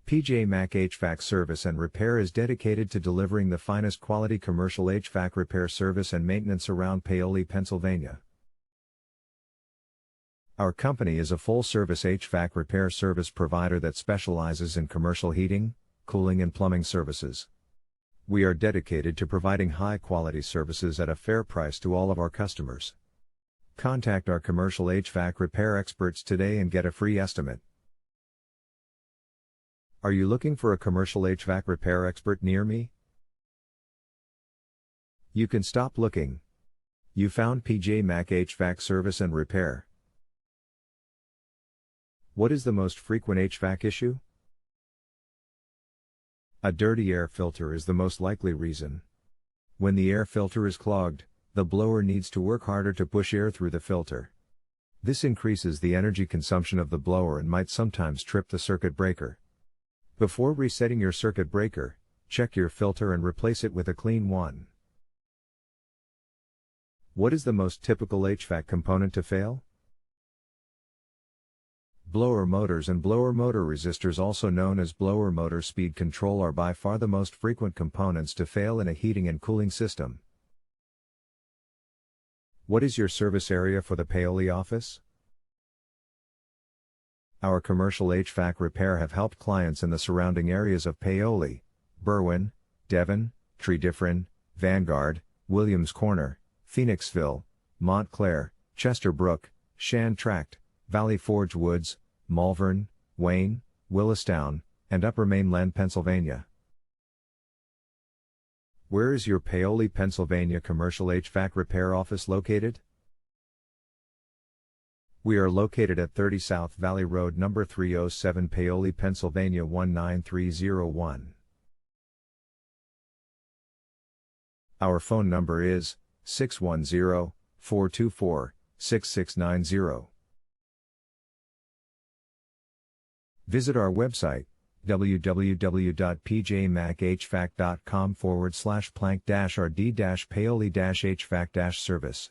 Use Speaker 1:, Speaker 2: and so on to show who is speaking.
Speaker 1: PJ Mac HVAC Service and Repair is dedicated to delivering the finest quality commercial HVAC repair service and maintenance around Paoli, Pennsylvania. Our company is a full-service HVAC repair service provider that specializes in commercial heating, cooling and plumbing services. We are dedicated to providing high-quality services at a fair price to all of our customers. Contact our commercial HVAC repair experts today and get a free estimate. Are you looking for a commercial HVAC repair expert near me? You can stop looking. You found PJ Mac HVAC Service and Repair. What is the most frequent HVAC issue? A dirty air filter is the most likely reason. When the air filter is clogged, the blower needs to work harder to push air through the filter. This increases the energy consumption of the blower and might sometimes trip the circuit breaker. Before resetting your circuit breaker, check your filter and replace it with a clean one. What is the most typical HVAC component to fail? Blower motors and blower motor resistors, also known as blower motor speed control, are by far the most frequent components to fail in a heating and cooling system. What is your service area for the Paoli office? Our commercial HVAC repair have helped clients in the surrounding areas of Paoli, Berwyn, Devon, Tredyffrin, Vanguard, Williams Corner, Phoenixville, Montclair, Chesterbrook, Shan Tract, Valley Forge Woods, Malvern, Wayne, Willistown, and Upper Mainland, Pennsylvania. Where is your Paoli, Pennsylvania commercial HVAC repair office located? We are located at 30 South Valley Road, number 307, Paoli, Pennsylvania 19301. Our phone number is 610-424-6690. Visit our website, www.pjmachvac.com/plank-rd-paoli-hvac-service.